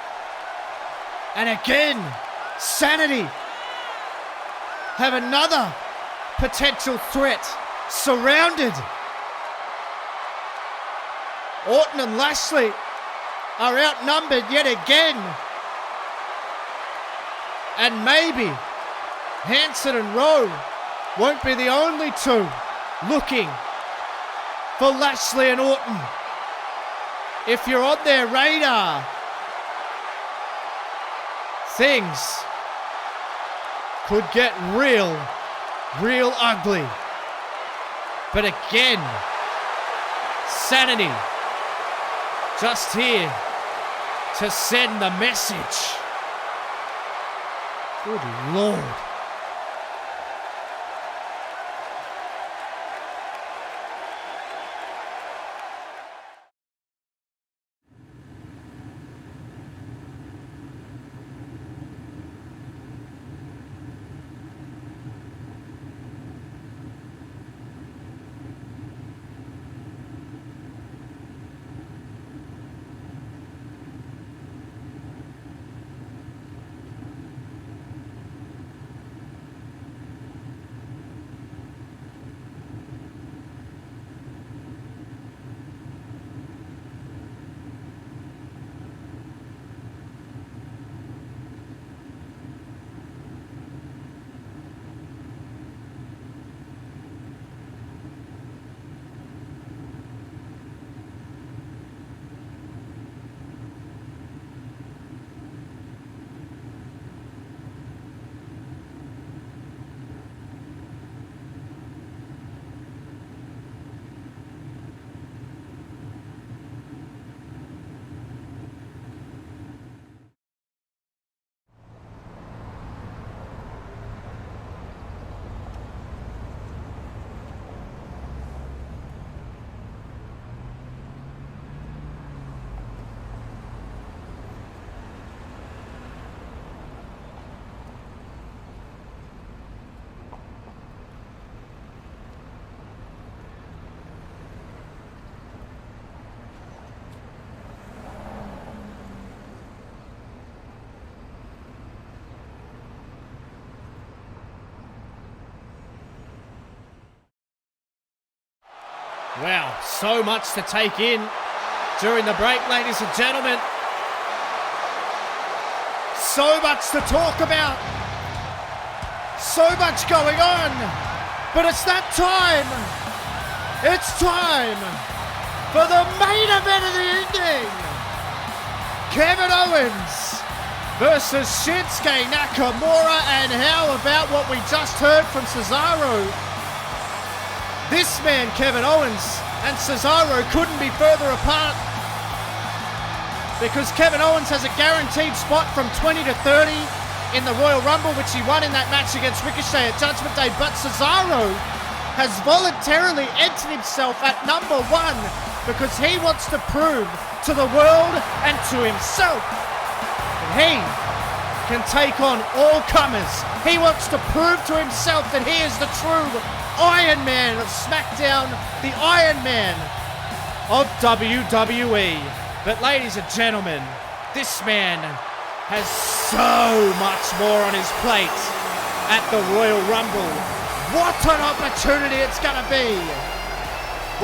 And again, Sanity have another potential threat surrounded. Orton and Lashley are outnumbered yet again. And maybe Hanson and Rowe won't be the only two looking for Lashley and Orton. If you're on their radar, things could get real ugly. But again, Sanity just here to send the message. Good Lord. Wow, so much to take in during the break, ladies and gentlemen. So much to talk about. So much going on. But it's that time. It's time for the main event of the evening. Kevin Owens versus Shinsuke Nakamura. And how about what we just heard from Cesaro? This man, Kevin Owens, and Cesaro couldn't be further apart because Kevin Owens has a guaranteed spot from 20 to 30 in the Royal Rumble, which he won in that match against Ricochet at Judgment Day. But Cesaro has voluntarily entered himself at number 1 because he wants to prove to the world and to himself that he can take on all comers. He wants to prove to himself that he is the true Iron Man of SmackDown, the Iron Man of WWE. But ladies and gentlemen, this man has so much more on his plate at the Royal Rumble. What an opportunity it's going to be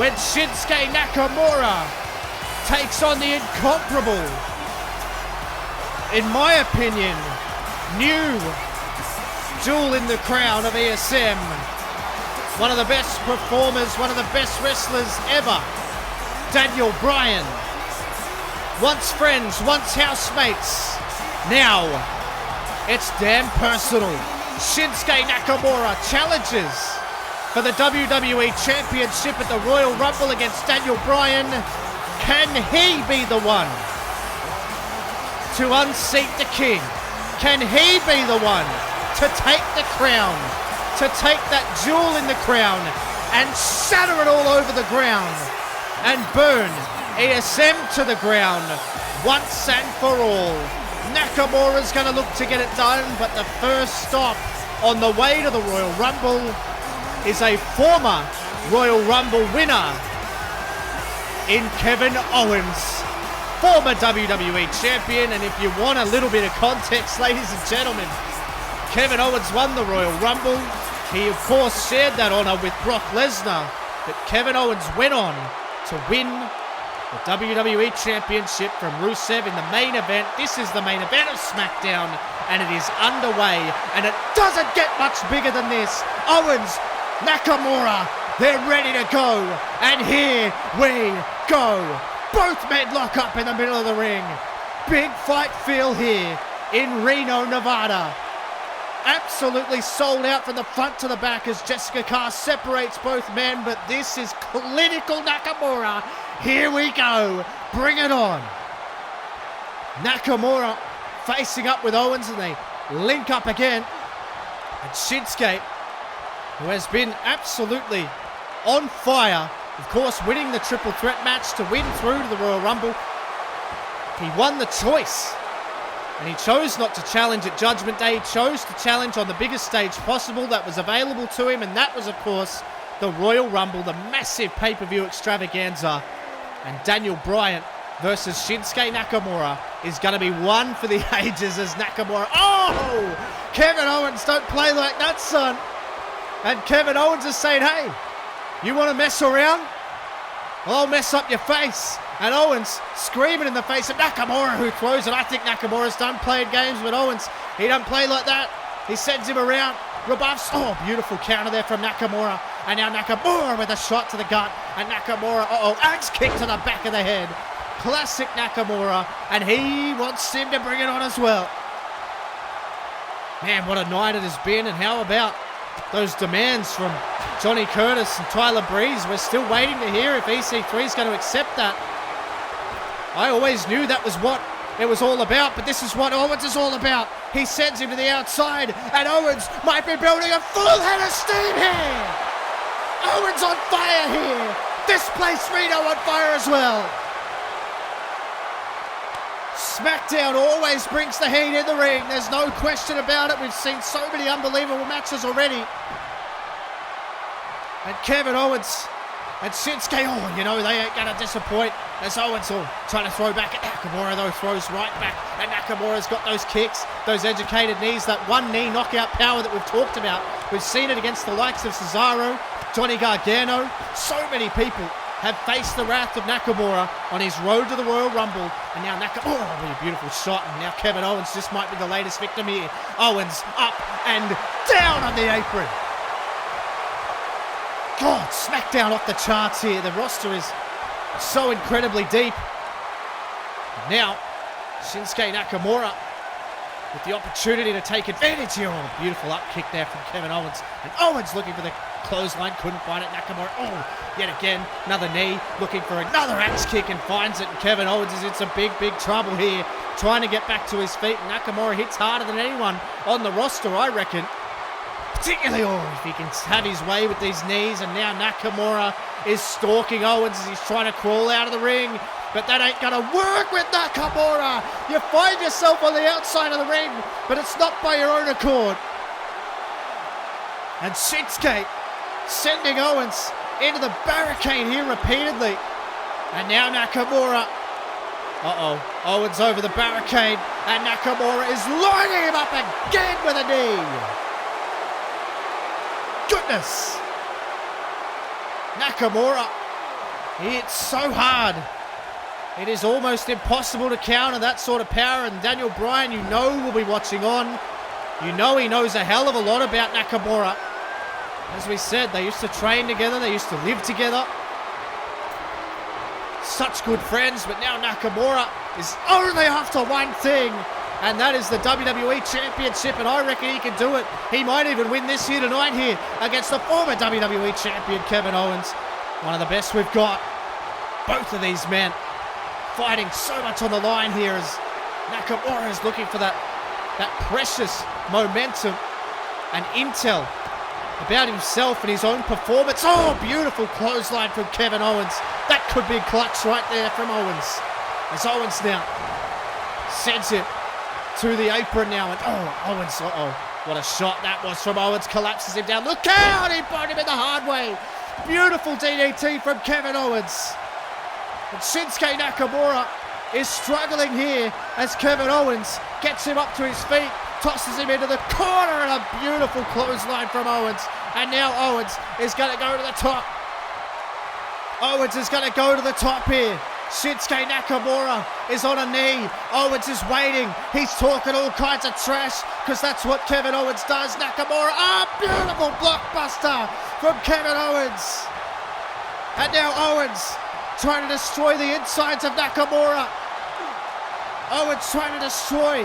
when Shinsuke Nakamura takes on the incomparable, in my opinion, new jewel in the crown of ESM. One of the best performers, one of the best wrestlers ever, Daniel Bryan. Once friends, once housemates. Now, it's damn personal. Shinsuke Nakamura challenges for the WWE Championship at the Royal Rumble against Daniel Bryan. Can he be the one to unseat the king? Can he be the one to take the crown? To take that jewel in the crown and shatter it all over the ground and burn ESM to the ground once and for all. Nakamura's going to look to get it done, but the first stop on the way to the Royal Rumble is a former Royal Rumble winner in Kevin Owens, former WWE champion. And if you want a little bit of context, ladies and gentlemen, Kevin Owens won the Royal Rumble. He, of course, shared that honor with Brock Lesnar, but Kevin Owens went on to win the WWE Championship from Rusev in the main event. This is the main event of SmackDown, and it is underway, and it doesn't get much bigger than this. Owens, Nakamura, they're ready to go, and here we go. Both men lock up in the middle of the ring. Big fight feel here in Reno, Nevada. Absolutely sold out from the front to the back as Jessica Carr separates both men, but this is clinical Nakamura. Here we go. Bring it on. Nakamura facing up with Owens, and they link up again. And Shinsuke, who has been absolutely on fire, of course, winning the triple threat match to win through to the Royal Rumble. He won the choice, and he chose not to challenge at Judgment Day. He chose to challenge on the biggest stage possible that was available to him, and that was, of course, the Royal Rumble, the massive pay-per-view extravaganza. And Daniel Bryan versus Shinsuke Nakamura is going to be one for the ages as Nakamura... Oh! Kevin Owens, don't play like that, son. And Kevin Owens is saying, hey, you want to mess around? Well, I'll mess up your face. And Owens screaming in the face of Nakamura, who throws it. I think Nakamura's done playing games with Owens. He don't play like that. He sends him around. Rebuffs. Oh, beautiful counter there from Nakamura. And now Nakamura with a shot to the gut. And Nakamura, axe kick to the back of the head. Classic Nakamura. And he wants him to bring it on as well. Man, what a night it has been. And how about those demands from Johnny Curtis and Tyler Breeze? We're still waiting to hear if EC3 is going to accept that. I always knew that was what it was all about, but this is what Owens is all about. He sends him to the outside, and Owens might be building a full head of steam here. Owens on fire here. This place, Reno, on fire as well. SmackDown always brings the heat in the ring. There's no question about it. We've seen so many unbelievable matches already. And Kevin Owens and Shinsuke, they ain't going to disappoint. As Owens trying to throw back at Nakamura, though, throws right back. And Nakamura's got those kicks, those educated knees, that one knee knockout power that we've talked about. We've seen it against the likes of Cesaro, Johnny Gargano. So many people have faced the wrath of Nakamura on his road to the Royal Rumble. And now Nakamura, what a beautiful shot. And now Kevin Owens just might be the latest victim here. Owens up and down on the apron. God, SmackDown off the charts here. The roster is so incredibly deep. Now, Shinsuke Nakamura with the opportunity to take advantage here. Oh, beautiful up kick there from Kevin Owens. And Owens looking for the clothesline, couldn't find it. Nakamura, yet again, another knee, looking for another axe kick and finds it. And Kevin Owens is in some big trouble here, trying to get back to his feet. And Nakamura hits harder than anyone on the roster, I reckon. Particularly, if he can have his way with these knees. And now Nakamura is stalking Owens as he's trying to crawl out of the ring. But that ain't going to work with Nakamura. You find yourself on the outside of the ring, but it's not by your own accord. And Shinsuke sending Owens into the barricade here repeatedly. And now Nakamura. Owens over the barricade. And Nakamura is lining him up again with a knee. Goodness! Nakamura, he hits so hard. It is almost impossible to counter that sort of power. And Daniel Bryan, will be watching on. He knows a hell of a lot about Nakamura. As we said, they used to train together. They used to live together. Such good friends. But now Nakamura is only after one thing. And that is the WWE Championship, and I reckon he can do it. He might even win this here tonight here against the former WWE Champion, Kevin Owens. One of the best we've got. Both of these men fighting so much on the line here as Nakamura is looking for that precious momentum and intel about himself and his own performance. Oh, beautiful clothesline from Kevin Owens. That could be clutch right there from Owens. As Owens now Sends it to the apron now. And Owens, what a shot that was from Owens. Collapses him down. Look out! He bought him in the hard way. Beautiful DDT from Kevin Owens. And Shinsuke Nakamura is struggling here as Kevin Owens gets him up to his feet, tosses him into the corner, and a beautiful clothesline from Owens. And now Owens is going to go to the top. Owens is going to go to the top here. Shinsuke Nakamura is on a knee. Owens is waiting. He's talking all kinds of trash because that's what Kevin Owens does. Nakamura, beautiful blockbuster from Kevin Owens. And now Owens trying to destroy the insides of Nakamura. Owens trying to destroy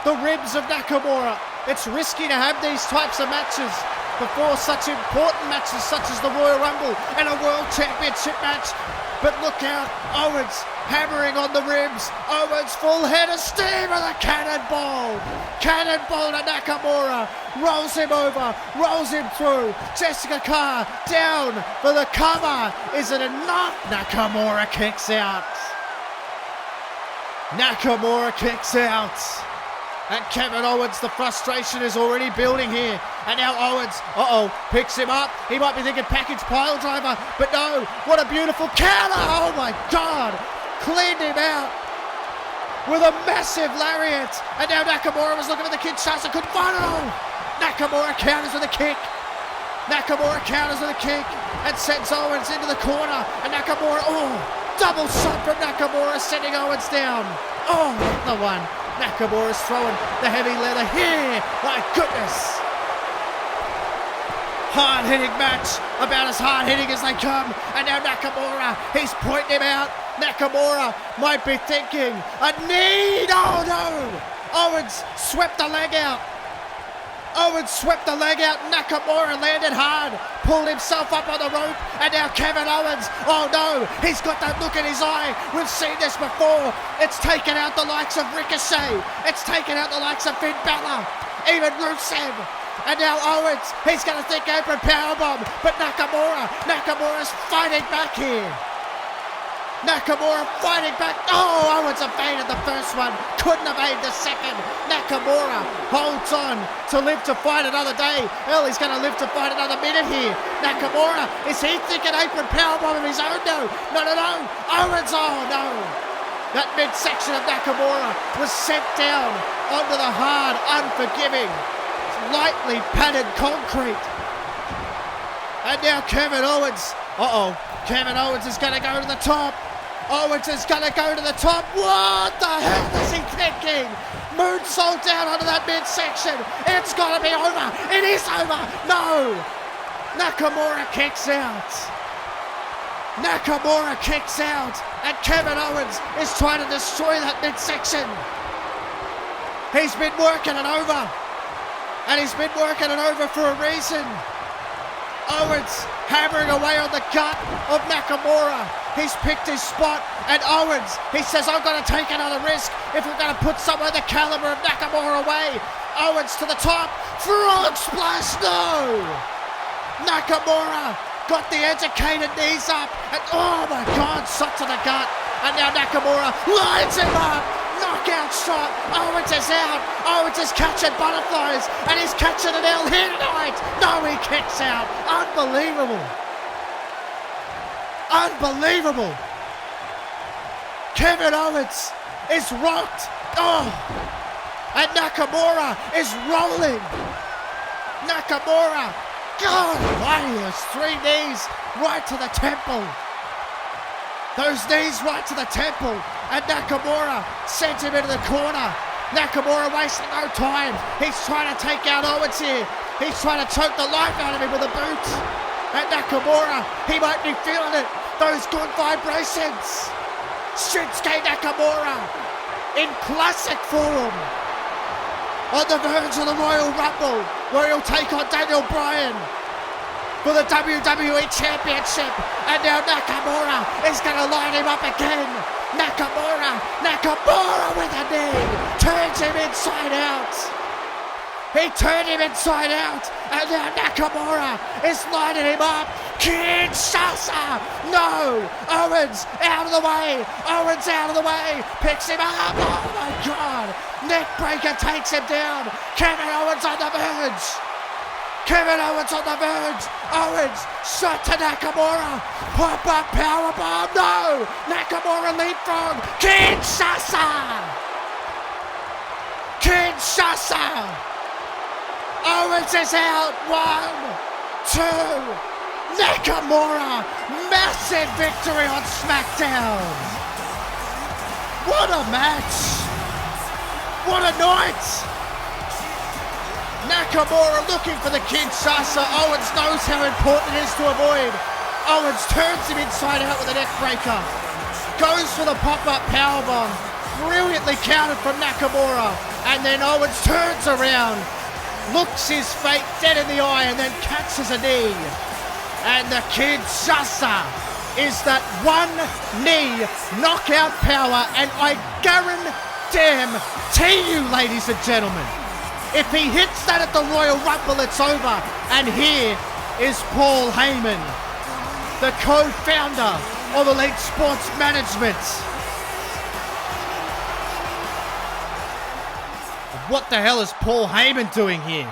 the ribs of Nakamura. It's risky to have these types of matches before such important matches such as the Royal Rumble and a World Championship match. But look out, Owens hammering on the ribs. Owens full head of steam with a cannonball. Cannonball to Nakamura. Rolls him over, rolls him through. Jessica Carr down for the cover. Is it enough? Nakamura kicks out. Nakamura kicks out. And Kevin Owens, the frustration is already building here. And now Owens, picks him up. He might be thinking package pile driver, but no, what a beautiful counter. Oh my God, cleaned him out with a massive lariat. And now Nakamura was looking for the Kinshasa, couldn't find it all. Nakamura counters with a kick. Nakamura counters with a kick and sends Owens into the corner. And Nakamura, double shot from Nakamura, sending Owens down. The one. Nakamura's throwing the heavy leather here. My goodness. Hard-hitting match. About as hard-hitting as they come. And now Nakamura, he's pointing him out. Nakamura might be thinking, a knee. Oh no. Owens swept the leg out. Owens swept the leg out. Nakamura landed hard. Pulled himself up on the rope. And now Kevin Owens. Oh no. He's got that look in his eye. We've seen this before. It's taken out the likes of Ricochet. It's taken out the likes of Finn Balor. Even Rusev. And now Owens. He's going to think open powerbomb. But Nakamura's fighting back here. Nakamura fighting back. Owens evaded the first one. Couldn't evade the second. Nakamura holds on to live to fight another day. Hell, he's going to live to fight another minute here. Nakamura, is he thinking apron powerbomb of his own? No. Owens, no. That midsection of Nakamura was sent down onto the hard, unforgiving, lightly padded concrete. And now Kevin Owens. Kevin Owens is going to go to the top. Owens is going to go to the top. What the hell is he thinking? Moonsault down onto that midsection. It's got to be over. It is over. No. Nakamura kicks out. Nakamura kicks out. And Kevin Owens is trying to destroy that midsection. He's been working it over. And he's been working it over for a reason. Owens hammering away on the gut of Nakamura. He's picked his spot, and Owens, he says, I'm going to take another risk if we're going to put someone the caliber of Nakamura away. Owens to the top, frog splash, no! Nakamura got the educated knees up, and oh my God, shot to the gut. And now Nakamura lines him up. Knockout shot. Owens is out. Owens is catching butterflies. And he's catching an L here tonight. No, he kicks out. Unbelievable. Unbelievable. Kevin Owens is rocked. And Nakamura is rolling. Nakamura. God almighty, those 3 knees right to the temple. Those knees right to the temple. And Nakamura sends him into the corner. Nakamura wasting no time. He's trying to take out Owens here. He's trying to choke the life out of him with a boot. And Nakamura, he might be feeling it. Those good vibrations. Shinsuke Nakamura in classic form. On the verge of the Royal Rumble, where he'll take on Daniel Bryan for the WWE Championship. And now Nakamura is going to line him up again. Nakamura with a knee, turns him inside out. He turned him inside out. And now Nakamura is lining him up. Kinshasa! No! Owens out of the way. Owens out of the way. Picks him up. Oh my God. Neckbreaker takes him down. Kevin Owens on the verge. Kevin Owens on the verge. Owens shot to Nakamura. Pop-up powerbomb. No! Nakamura leapfrog. Kinshasa! Kinshasa! Owens is out. 1, 2. Nakamura, massive victory on SmackDown. What a match. What a night. Nakamura looking for the Kinshasa. Owens knows how important it is to avoid. Owens turns him inside out with a neck breaker. Goes for the pop-up powerbomb. Brilliantly countered from Nakamura. And then Owens turns around. Looks his fate dead in the eye and then catches a knee. And the Kinshasa is that one knee knockout power. And I guarantee you, ladies and gentlemen, if he hits that at the Royal Rumble, it's over. And here is Paul Heyman, the co-founder of Elite Sports Management. What the hell is Paul Heyman doing here?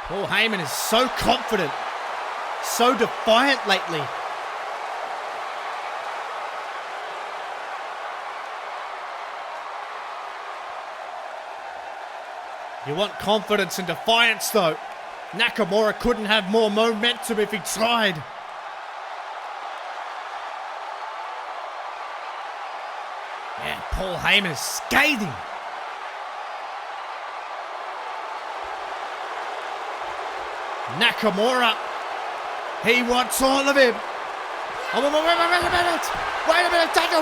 Paul Heyman is so confident, so defiant lately. You want confidence and defiance though. Nakamura couldn't have more momentum if he tried. Yeah, Paul Heyman is scathing. Nakamura, he wants all of him. Oh, wait a minute, Daniel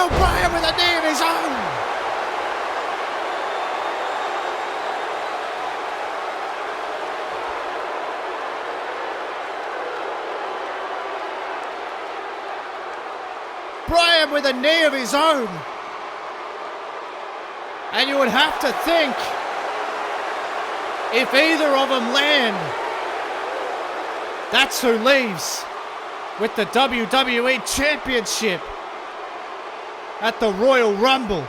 Bryan with a knee of his own. Bryan with a knee of his own. And you would have to think, if either of them land, that's who leaves with the WWE Championship at the Royal Rumble.